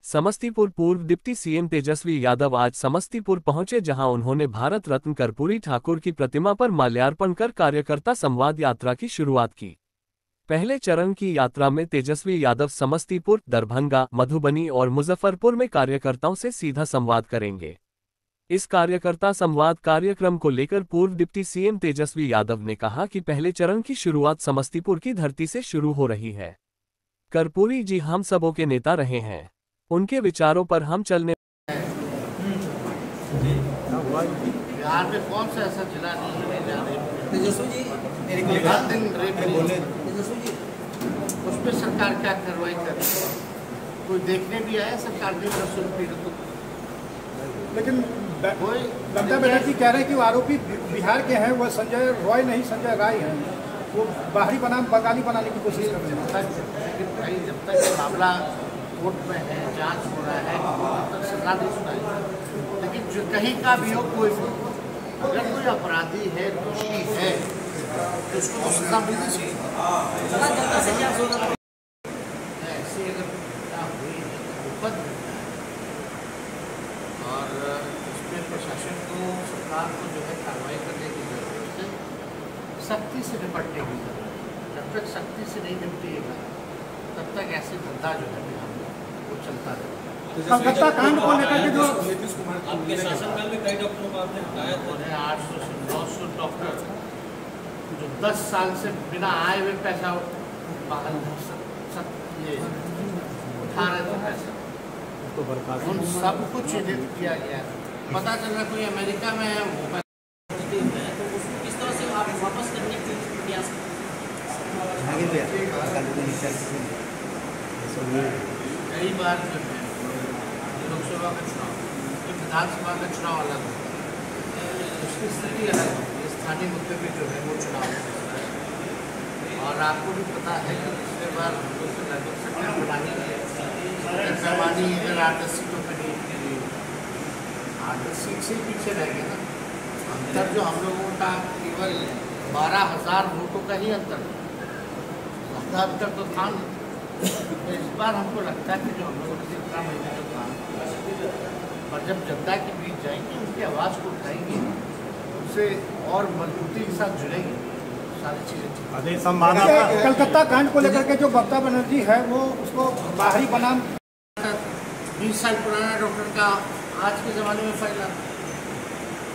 समस्तीपुर पूर्व deputy CM Tejashwi Yadav आज समस्तीपुर पहुंचे, जहां उन्होंने भारत रत्न कर्पूरी ठाकुर की प्रतिमा पर माल्यार्पण कर कार्यकर्ता संवाद यात्रा की शुरुआत की। पहले चरण की यात्रा में तेजस्वी यादव समस्तीपुर, दरभंगा, मधुबनी और मुजफ्फरपुर में कार्यकर्ताओं से सीधा संवाद करेंगे। इस कार्यकर्ता संवाद कार्यक्रम को लेकर पूर्व डिप्टी सीएम तेजस्वी यादव ने कहा कि पहले चरण की शुरुआत समस्तीपुर की धरती से शुरू हो रही है। कर्पूरी जी हम सबों के नेता रहे हैं, उनके विचारों पर हम चलने। बिहार में कौन सा ऐसा जिला नहीं है जहाँ तेजस्वी जी उस पर सरकार क्या कार्रवाई कर रही है? कोई देखने भी आया सरकार ने तो लेकिन कोई ममता बनर्जी कह रहे हैं कि वो आरोपी बिहार के हैं, वो संजय रॉय नहीं संजय राय हैं, वो बाहरी बंगाली बनाने की कोशिश कर रहे हैं। जब तक मामला कोर्ट में है, जांच हो रहा है, तब तक सजा नहीं सुनाई। लेकिन जो कहीं का भी हो, कोई अगर कोई अपराधी है, दोषी है, तो उसको तो सजा मिलनी चाहिए। ऐसी अगर घटना हुई है तो विपद और इसमें प्रशासन को, सरकार को जो है कार्रवाई करने की जरूरत है, सख्ती से निपटने की जरूरत है। जब तक सख्ती से नहीं निपटेगा तब तक ऐसे धंधा जो है वो चलता रहेगा। कलकत्ता कांड को लेकर के जो आपके शासनकाल में कई डॉक्टरों को आपने हटाया था। 800 से 900 डॉक्टर जो 10 साल से बिना आए हुए पैसा बाहर ये उठा रहे थे पैसा, उन सबको चिन्हित किया गया। पता चल रहा कोई अमेरिका में है, वो तो उसको किस तरह से आप वापस करने के प्रयास कई बार जो है लोकसभा का चुनाव, विधानसभा का चुनाव अलग होता है, उसकी स्थिति अलग होती है। स्थानीय मुद्दे पे जो है वो चुनाव होता है। और आपको भी पता है कि पिछले बार हम लोग से लगभग सरकार बनानी है, जमानी इधर 8-10 सीटों पर नहीं, 8-10 सीट से पीछे रह गए ना। अंतर जो हम लोगों का केवल 12,000 वोटों का ही अंतर, अंतर तो था नहीं। तो इस बार हमको लगता है कि जो हम लोगों ने 17 महीने जो काम किया, और जब जनता के बीच जाएंगे, उनकी आवाज़ को उठाएंगे, उनसे और मजबूती के साथ जुड़ेंगे, सारी चीज़ें। कलकत्ता कांड को लेकर के जो ममता बनर्जी है वो उसको बाहरी बनाम 20 साल पुराना डॉक्टर का आज के ज़माने में फैला,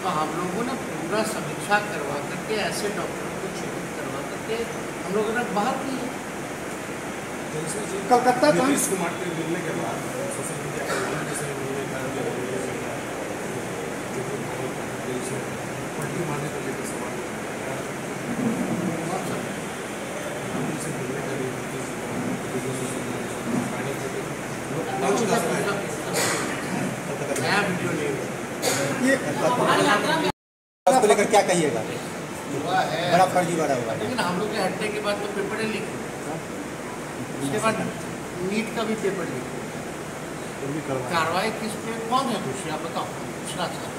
तो हम लोगों ने पूरा समीक्षा करवा करके ऐसे डॉक्टरों को चिन्हित करवा करके हम लोगों ने बाहर किया। कलकत्ता कांड कुमार के मिलने के बाद सोशल मीडिया पर जैसे पलटी मारने को लेकर सवाल नया वीडियो नहीं ये को लेकर क्या कहिएगा? हुआ है, बड़ा फर्जीवाड़ा हुआ है। लेकिन हम लोग के हटने के बाद तो पेपर ही लीक, उसके बाद नीट का भी पेपर लीक। कार्रवाई किस पे, कौन है दोषी, आप बताओ। पूछना चाहते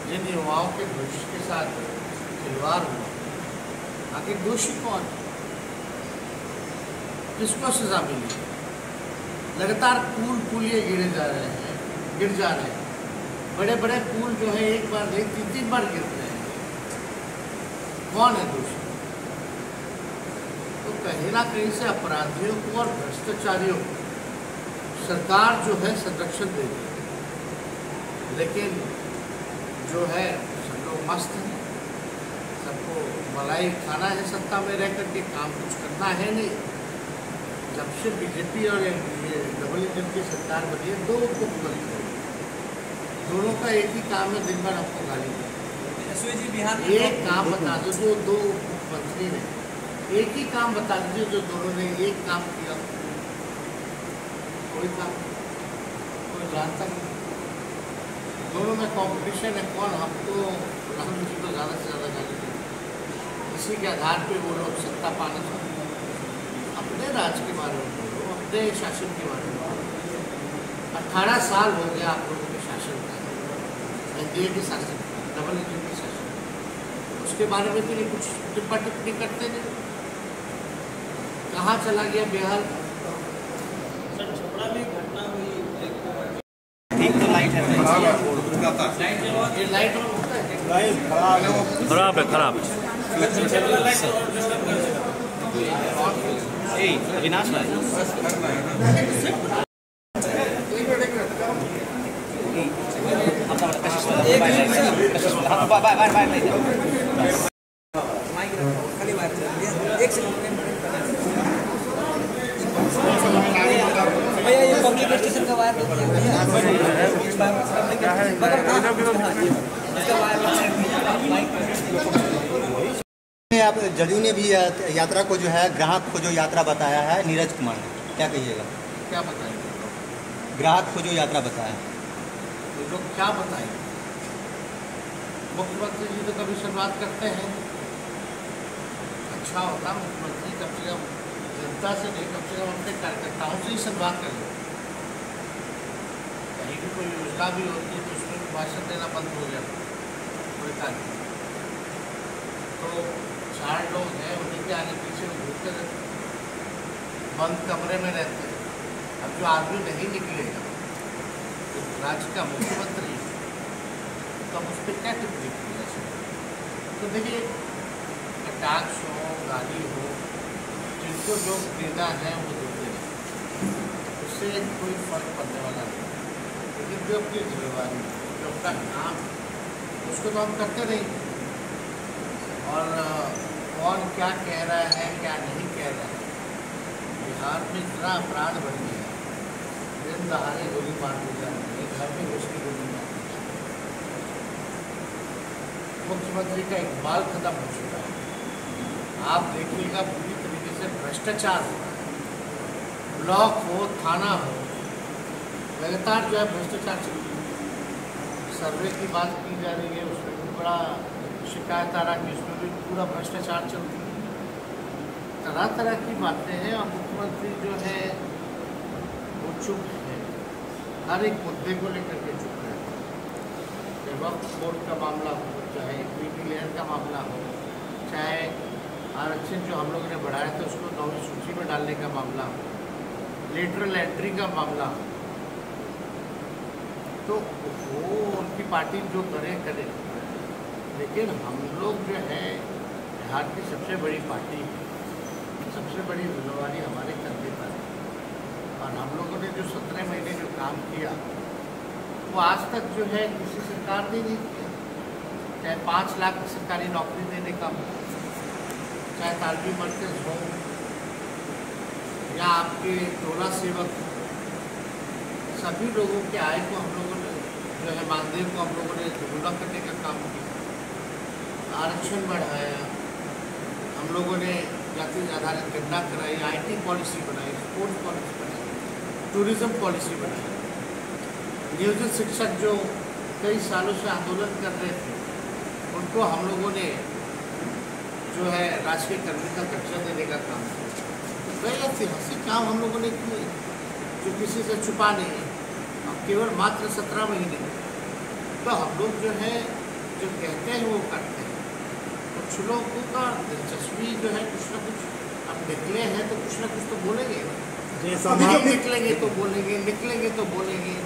जिन युवाओं के भविष्य के साथ खिलवाड़ हुआ, आखिर दोषी कौन, किसको सजा मिली? लगातार पुल ये गिर जा रहे हैं। बड़े बड़े पुल जो है एक बार नहीं 3-3 बार गिर रहे हैं। कौन है दोषी? तो कहीं ना कहीं से अपराधियों को और भ्रष्टाचारियों को सरकार जो है संरक्षण दे रही है, लेकिन जो है सब लोग मस्त हैं, सबको मलाई खाना है, सत्ता में रह करके काम कुछ करना है नहीं। जब से बीजेपी और ये डबल इंजन की सरकार बनी है, 2 मुख्यमंत्री, दोनों का एक ही काम है, दिन भर आपको गाली दें। एक काम बता दो जो 2 मुख्यमंत्री ने, एक ही काम बता दीजिए जो दोनों ने एक काम किया। कोई काम कोई जानता नहीं। दोनों में कंपटीशन है, कौन हमको प्रधानमंत्री को ज़्यादा से ज़्यादा गाली दें। इसी के आधार पे वो लोग सत्ता पाना चाहते हैं। अपने राज्य के बारे में बोलो, अपने शासन के बारे में बोलो। 18 साल हो गया आप लोगों के शासन का, एनडीए के शासन, डबल इंजन के शासन, उसके बारे में तो नहीं कुछ टिप्पा टिप्पणी करते नहीं। कहाँ चला गया बिहार? सर, छपरा में घटना ये लाइट ऑन होता है खराब है खराब है अविनाश भाई भैया ये पब्लिक स्टेशन का वायर आप जदयू ने भी यात्रा को जो है ग्राहक को जो यात्रा बताया है नीरज कुमार ने, क्या कहिएगा? क्या बताएंगे ग्राहक को जो यात्रा बताया है ये लोग क्या बताएंगे? मुख्यमंत्री जी तो कभी शुरुआत करते हैं, अच्छा होता मुख्यमंत्री कम से कम जनता से नहीं, कम से कम अपने कार्यकर्ताओं से ही संवाद करें। कहीं भी कोई योजना भी होती है तो उसमें भी भाषण देना बंद हो जाता कोई कार्य। तो 4 लोग हैं, उन्हीं के आगे पीछे घूमते रहते, बंद कमरे में रहते हैं। अब जो आदमी नहीं निकलेगा तो राज्य का मुख्यमंत्री तब उस पर क्या टिप्पणी की जा सकती? तो देखिए, कटाक्ष हो, गाली हो, जिनको लोग देना है वो देते हैं, उससे कोई फर्क पड़ने वाला नहीं। लेकिन जो अपनी जिम्मेवारी, जो अपना काम है, उसको तो हम करते रहेंगे। और कौन क्या कह रहा है, क्या नहीं कह रहा है, बिहार में इतना अपराध बढ़ गया है, दिन दहाड़े गोली मार दी जा रही है, घर में घुस की गोली मार दी जा रही है। मुख्यमंत्री का इकबाल खत्म हो चुका है। आप देखिएगा पूरी तरीके से भ्रष्टाचार हो रहा है, ब्लॉक हो, थाना हो, लगातार जो है भ्रष्टाचार चल रहा है। सर्वे की बात की जा रही है, उसमें भी बड़ा शिकायत आ रहा है कि उसमें भी पूरा भ्रष्टाचार चल रहा है। तरह तरह की बातें हैं और मुख्यमंत्री जो है वो चुप है, हर एक मुद्दे को लेकर के चुप है। चाहे वक्फ बोर्ड का मामला हो, चाहे इक्विटी लेयर का मामला हो, चाहे आरक्षण जो हम लोगों ने बढ़ाया था उसको 9वीं सूची में डालने का मामला हो, लेटरल एंट्री का मामला हो, तो वो उनकी पार्टी जो करे, लेकिन हम लोग जो है बिहार की सबसे बड़ी पार्टी है, सबसे बड़ी जिम्मेवारी हमारे कंधे पर है। और हम लोगों ने जो 17 महीने जो काम किया वो आज तक जो है किसी सरकार ने नहीं किया। चाहे 5 लाख की सरकारी नौकरी देने का हो, चाहे तालबी मरकज हो, या आपके टोला सेवक हो, सभी लोगों के आय को हम लोगों ने जो है मानदेय को हम लोगों ने दुगुना करने का काम किया, आरक्षण बढ़ाया, हम लोगों ने जाति आधारित गणना कराई, IT पॉलिसी बनाई, स्पोर्ट्स पॉलिसी बनाई, टूरिज्म पॉलिसी बनाई। नियोजित शिक्षक जो कई सालों से आंदोलन कर रहे थे उनको हम लोगों ने जो है राजकीय कर्मी का दर्जा देने का काम किया। कई ऐतिहासिक काम हम लोगों ने किए जो किसी से छुपा नहीं, अब केवल मात्र 17 महीने। तो हम लोग जो है जो कहते हैं वो करते हैं। कुछ लोगों का दिलचस्पी जो है कुछ ना कुछ, अब निकले हैं तो कुछ ना कुछ तो बोलेंगे, निकलेंगे तो बोलेंगे, निकलेंगे तो बोलेंगे,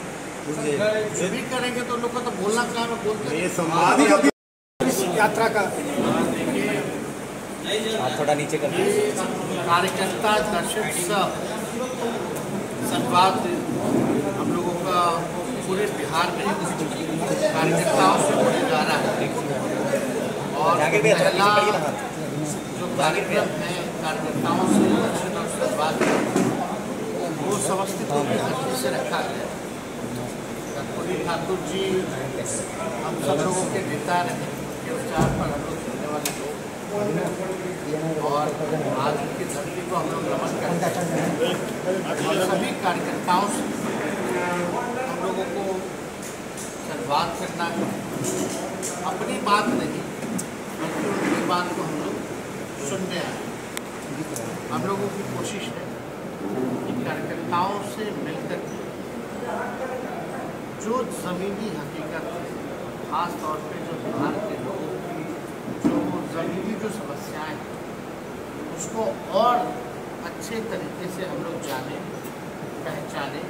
जो भी करेंगे तो लोग को तो बोलना क्या है, बोलते हैं। यात्रा का थोड़ा नीचे कर कार्यकर्ता दर्शक सब संवाद हम लोगों का पूरे बिहार में कार्यकर्ताओं से होने जा रहा है। और पहला जो कार्यक्रम है कार्यकर्ताओं से दर्शन और संवाद वो समस्तीपुर की धरती से रखा गया। कर्पूरी ठाकुर जी हम सब लोगों के नेता रहे, के विचार पर हम लोग चलने वाले लोग, और आज उनकी धरती को हम लोग नमन करते हैं। और सभी कार्यकर्ताओं से हम लोगों को संवाद करना है, अपनी बात नहीं बल्कि उनकी बात को हम लोग सुनने आए। हम लोगों की कोशिश है कि कार्यकर्ताओं से मिलकर जो ज़मीनी हकीकत है, ख़ास तौर पे जो बिहार के लोगों की जो ज़मीनी जो समस्याएं हैं उसको और अच्छे तरीके से हम लोग जाने, पहचाने,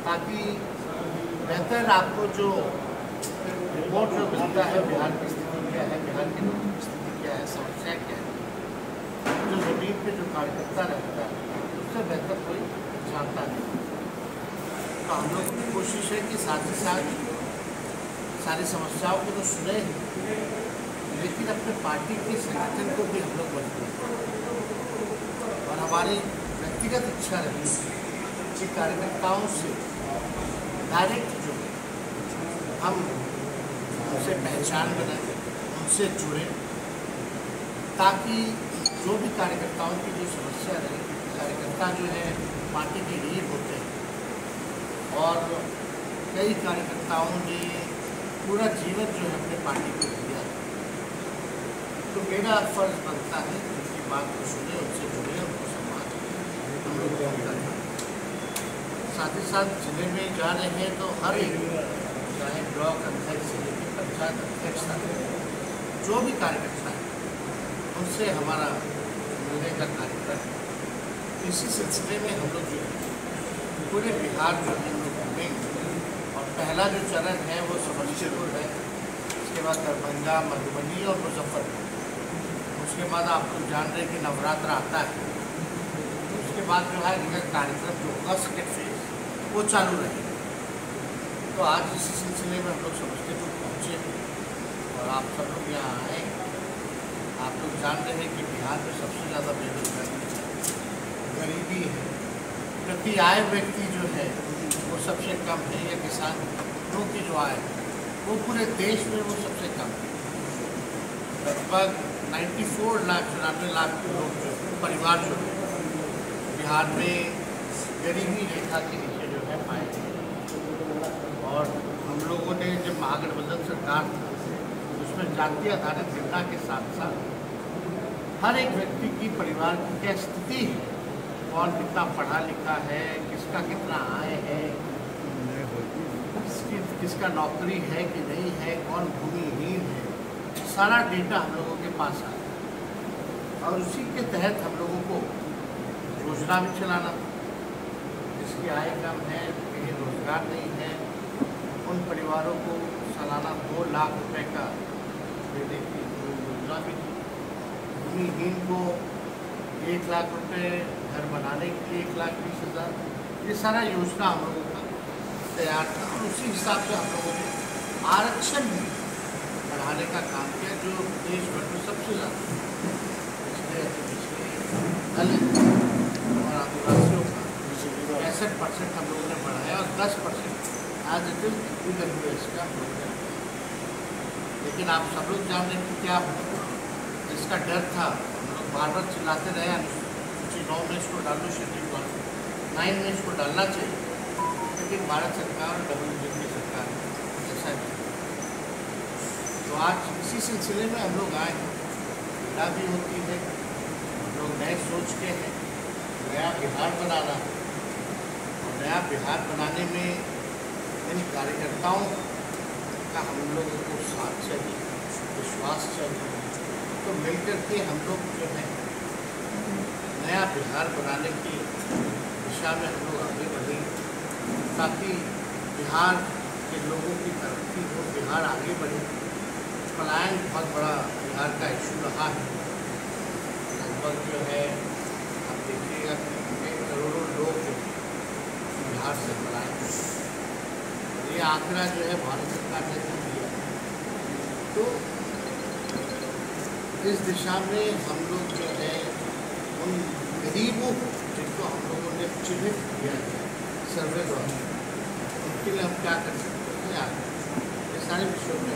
ताकि बेहतर आपको जो रिपोर्ट जो मिलता है बिहार की स्थिति क्या है, बिहार की लोगों की स्थिति क्या है, समस्या क्या है, जो जमीन पे जो कार्यकर्ता रहता है उससे बेहतर कोई जानता नहीं। तो हम लोगों की कोशिश है कि साथ ही साथ सारी समस्याओं को तो सुने, लेकिन अपने पार्टी के संगठन को भी हम लोग मजबूत करें और हमारी व्यक्तिगत इच्छा रही कि कार्यकर्ताओं से डायरेक्ट जो हम उनसे पहचान बनाएं, उनसे जुड़ें, ताकि जो भी कार्यकर्ताओं की जो समस्या रहे, कार्यकर्ता जो है पार्टी की रीढ़ होते हैं और कई कार्यकर्ताओं ने पूरा जीवन जो है अपने पार्टी को दिया, तो मेरा फर्ज बनता है उनकी बात को सुने, उनसे जुड़े, उनको सम्मान हम लोग करना। साथ ही साथ जिले में जा रहे हैं तो हर एक, चाहे ब्लॉक अध्यक्ष से लेकर पंचायत अध्यक्ष तक जो भी कार्यकर्ता है उनसे हमारा मिलने का कार्यक्रम है। इसी सिलसिले में हम लोग जो पूरे बिहार जो है हम लोग घूमेंगे और पहला जो चरण है वो समस्तीपुर है, उसके बाद दरभंगा, मधुबनी और मुजफ्फरपुर, उसके बाद आप लोग जान रहे हैं कि नवरात्र आता है, उसके बाद जो है कार्यक्रम जो होगा सेकेंड फेज वो चालू रहेगा। तो आज इसी सिलसिले में हम लोग समस्तीपुर पहुँचे और आप सब लोग यहाँ आए। आप लोग जान रहे हैं कि बिहार में सबसे ज़्यादा बेरोजगारी है, गरीबी है, प्रति आय व्यक्ति जो है वो सबसे कम है, या किसानों की जो आय वो पूरे देश में वो सबसे कम है। लगभग 94 लाख 94 लाख लोग जो परिवार जो है बिहार में गरीबी रेखा के नीचे जो है पाए गए। और हम लोगों ने जब महागठबंधन सरकार उसमें जाति आधारित गणना के साथ साथ हर एक व्यक्ति की परिवार की क्या स्थिति है, कौन कितना पढ़ा लिखा है, किसका कितना आय है, किसका नौकरी है कि नहीं है, कौन भूमिहीन है, सारा डेटा हम लोगों के पास आया और उसी के तहत हम लोगों को योजना भी चलाना, जिसकी आय कम है, कहीं रोजगार नहीं है, उन परिवारों को सालाना 2 लाख रुपए का देने की योजना भी थी। भूमिहीन को 1 लाख रुपए, घर बनाने के लिए 1,20,000, ये सारा योजना हम लोगों का तैयार था और उसी हिसाब से हम लोगों ने आरक्षण भी बढ़ाने का काम किया, जो देश भर में सबसे ज़्यादा दलित और आदिवासियों का 65% हम लोगों ने बढ़ाया और 10% आज EWS का हो गया। लेकिन आप सब लोग जान रहे हैं क्या इसका डर था, हम लोग बार बार चिल्लाते रहे अनुसूची 9 में इसको डालो, शेड्यूल 9 में इसको डालना चाहिए, लेकिन भारत सरकार और WJ की सरकार ऐसा नहीं। तो आज इसी सिलसिले में हम लोग आए हैं, पीड़ा भी होती है, हम लोग नए सोच के हैं, नया बिहार बनाना, और नया बिहार बनाने में इन कार्यकर्ताओं का हम लोगों को साथ चाहिए, विश्वास चाहिए। तो मिलकर के हम लोग जो है नया बिहार बनाने की दिशा में हम लोग आगे बढ़ें, ताकि बिहार के लोगों की तरक्की हो, बिहार आगे बढ़े। पलायन बहुत बड़ा बिहार का इशू रहा है, लगभग जो है आप देखिएगा कि करोड़ों लोग जो बिहार से पलायन, ये आंकड़ा जो है भारत सरकार ने दिया। तो इस दिशा में हम लोग जो है उन गरीबों को, जिनको हम लोगों ने चिन्हित किया है सर्वे द्वारा, उनके लिए हम क्या कर सकते हैं, ये सारे विषयों में